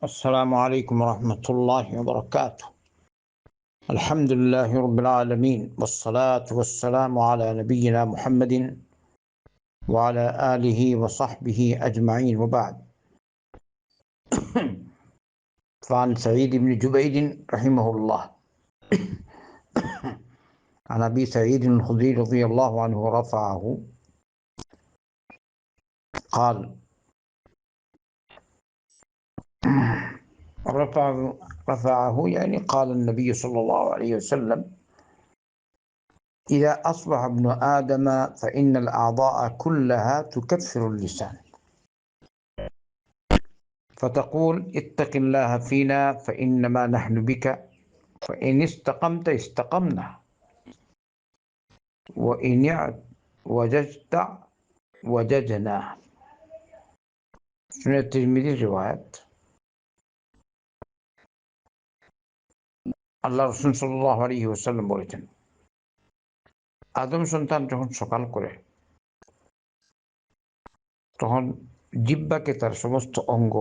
السلام عليكم ورحمة الله وبركاته. الحمد لله رب العالمين والصلاة والسلام على نبينا محمد وعلى آله وصحبه أجمعين وبعد. فعن سعيد بن جبير رحمه الله عن أبي سعيد الخدري رضي الله عنه رفعه قال رفعه يعني قال النبي صلى الله عليه وسلم: إذا أصبح ابن آدم فإن الأعضاء كلها تكفر اللسان، فتقول: اتق الله فينا فإنما نحن بك، فإن استقمت استقمنا، وإن وججت وججنا। সুনান তিরমিজির রিওয়ায়াত। আল্লাহ রাসূল সাল্লাল্লাহু আলাইহি ওয়াসাল্লাম বলেছেন, আদম সন্তান যখন সকাল করে তখন জিহ্বাকে তার সমস্ত অঙ্গ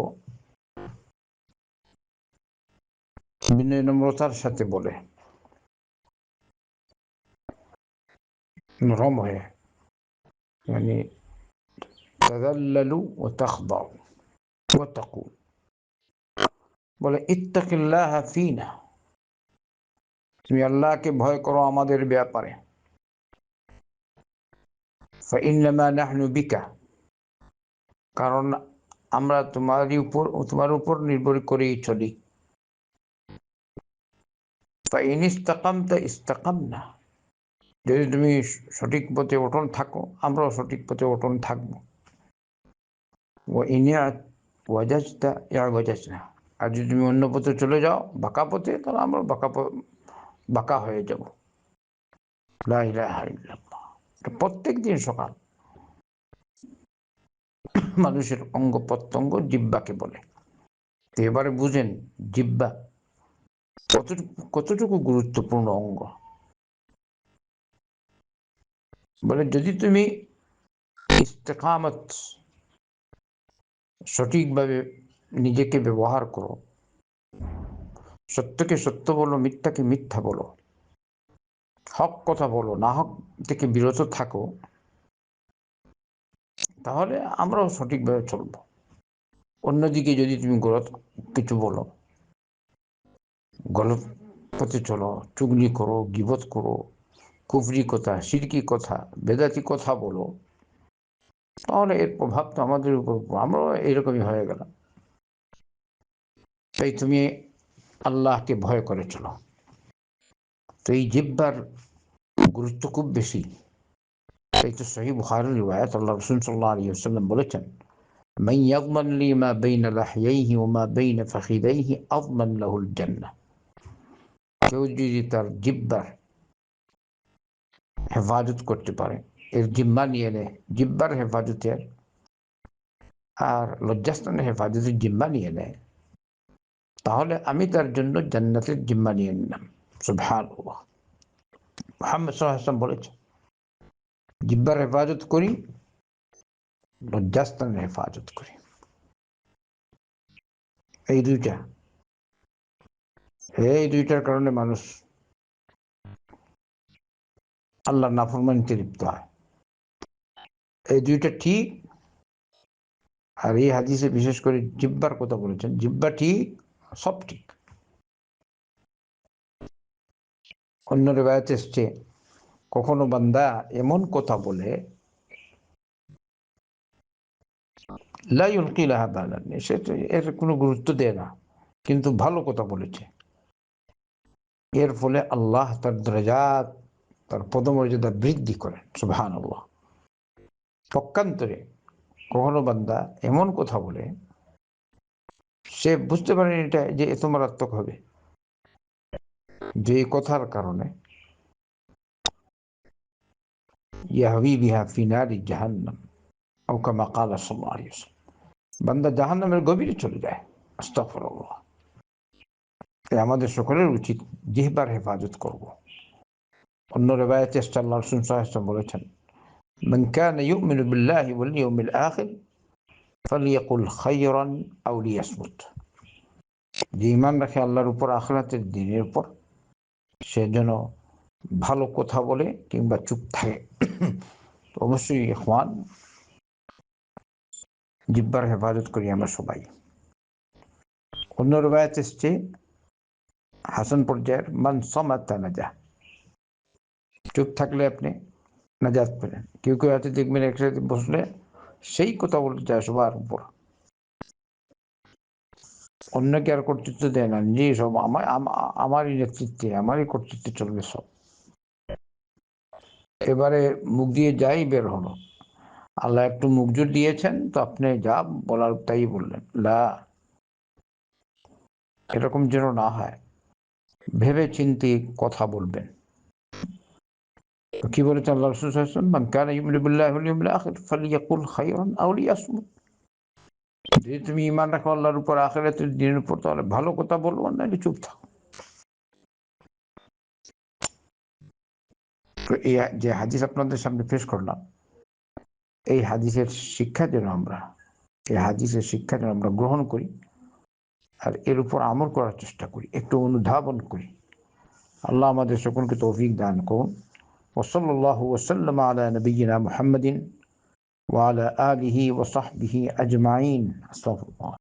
বিনম্রতার সাথে বলে, নরম হয়ে, মানে তাযাল্লালু ওয়া তাখদাউ ওয়া তাকুল, বলে ইত্তাকিল্লাহ ফিনা, তুমি আল্লাহকে ভয় করো আমাদের ব্যাপারে। ফাইন্নামা নাহনু বিকা, কারণ আমরা তোমার উপর নির্ভর করেই চলি। ফাইন ইসতাকামতা ইসতাকামনা, যদি তুমি সঠিক পথে অটল থাকো আমরাও সঠিক পথে অটল থাকবো। ওয়াজাজতা ইয়াওয়াজাজনা, আর যদি তুমি অন্য পথে চলে যাও বাঁকা পথে, তাহলে আমরা বাঁকা হয়ে যাব। লা ইলাহা ইল্লাল্লাহ। প্রত্যেক দিন সকাল মানুষের অঙ্গ প্রত্যঙ্গ জিহ্বাকে বলে। তো এবারে বুঝেন জিহ্বা কতটুকু গুরুত্বপূর্ণ অঙ্গ। বলে যদি তুমি ইস্তেকামত সঠিকভাবে নিজেকে ব্যবহার করো, সত্যকে সত্য বলো, মিথ্যাকে মিথ্যা বলো, হক কথা বলো, না হক থেকে বিরত থাকো, তাহলে আমরাও সঠিকভাবে চলবো। অন্যদিকে যদি তুমি গলত কিছু বলো, গলত পথে চলো, চুগলি করো, গীবত করো, কুফরি কথা, শিরকি কথা, বেদাতি কথা বলো, তাহলে এর প্রভাব তো আমাদের উপর, আমরাও এরকমই হয়ে গেলাম। তাই তুমি আল্লাহকে ভয় করে চলো। তো এই জিহ্বার গুরুত্ব খুব বেশি। তাই তো সহিহ বুখারীর রিওয়ায়াত, আল্লাহ রাসূল সাল্লাল্লাহু আলাইহি ওয়াসাল্লাম বলেছেন, মান ইয়াযমান লি মা বাইনা লাহইয়াইহি ওয়া মা বাইনা ফাখিদাইহি আযমান লাহুল জান্নাহ। কেউ যদি তার জিহ্বার হেফাজত করতে পারে, এর জিম্মা নিয়ে নেয়, জিহ্বার হেফাজতের আর লজ্জাস্থানের হেফাজতের জিম্মা নিয়ে নেয়, তাহলে আমি তার জন্য জান্নাতের জিম্মা নিয়ে নিলাম। সুবহানাল্লাহ। মুহাম্মদ সাল্লাল্লাহু আলাইহি ওয়াসাল্লাম বলেছেন, জিহ্বার হেফাজত করি, লজ্জাস্থানের হেফাজত করি। এই দুইটার কারণে মানুষ আল্লাহর নাফরমানিতে লিপ্ত হয়। এই দুইটা ঠিক। আর এই হাদিসে বিশেষ করে জিহ্বার কথা বলেছেন, জিহ্বা ঠিক, সব ঠিক। অন্য রিওয়ায়াতে এসছে, কখনো বান্দা এমন কথা বলে, লা ইউলকি লাহা বালান, সে এর কোনো গুরুত্ব দেয় না, কিন্তু ভালো কথা বলেছে, এর ফলে আল্লাহ তার দরজাত, তার পদমর্যাদা বৃদ্ধি করেন। সুবহানাল্লাহ। পক্ষান্তরে কখনো বান্দা এমন কথা বলে, সে বুঝতে পারেন এটা যে এত মারাত্মক হবে, যে কথার কারণে ইয়াহবি বিহা ফি নারি জাহান্নাম আও কামা ক্বালা সাল্লাল্লাহু আলাইহি ওয়াসাল্লাম, বান্দা জাহান্নামের গভীরে চলে যায়। আস্তাগফিরুল্লাহ। তাই আমাদের সকলের উচিত জিহ্বার হেফাজত করব। অন্য রিওয়ায়াতে আল্লাহ রাসূল সাল্লাল্লাহু আলাইহি ওয়াসাল্লাম বলেছেন, মান কানা ইউমিনু বিল্লাহি ওয়াল ইয়াউমিল আখির ফালইয়াকুল খায়রান আও লিয়াসমুত। যে ঈমান রাখে আল্লাহর উপর, আখিরাতের দিনের উপর, সে যেন ভালো কথা বলে কিংবা চুপ থাকে। তো অবশ্যই ইখওয়ান, জিহ্বার হেফাজত করি আমরা সবাই। অন্য রবায়াত এসছে হাসান পর্যায়ের, মান সামাতা নাজা, চুপ থাকলে আপনি নাজাত পেলেন। কেউ কেউ হাতে দেখবেন একসাথে বসলে সেই কথা বলতে চায় সবার উপর, অন্যকে আর কর্তৃত্ব দেয় না, নিজেই সব আমারই নেতৃত্বে, আমারই কর্তৃত্বে চলবে সব। এবারে মুখ দিয়ে যাই বের হলো, আল্লাহ একটু মুখজুর দিয়েছেন তো আপনি যা বলার তাই বললেন। লা, এরকম যেন না হয়, ভেবে চিন্তে কথা বলবেন। তো কি বলেছেন আল্লাহ রাসূল সাল্লাল্লাহু আলাইহি ওয়াসাল্লাম, মান কানা ইউমিনু বিল্লাহি ওয়াল ইয়াউমিল আখির ফালইয়াকুল খায়রান আও লিয়াসমুত। যদি তুমি ঈমান রাখো আল্লাহর উপর, আখিরাতের দিনের উপর, তাহলে ভালো কথা বলবো, না চুপ থাকো। তো এই যে হাদিস আপনাদের সামনে পেশ করলাম, এই হাদিসের শিক্ষা যেন আমরা, এই হাদিসের শিক্ষা যেন আমরা গ্রহণ করি আর এর উপর আমল করার চেষ্টা করি, একটু অনুধাবন করি। আল্লাহ আমাদের সকলকে তৌফিক দান করুন। ওয়াসাল্লাল্লাহু ওয়াসাল্লাম আলা নবিয়িনা মুহাম্মাদিন ওয়া আলা আলিহি ওয়া সাহবিহি আজমাইন। আস্তাগফিরুল্লাহ।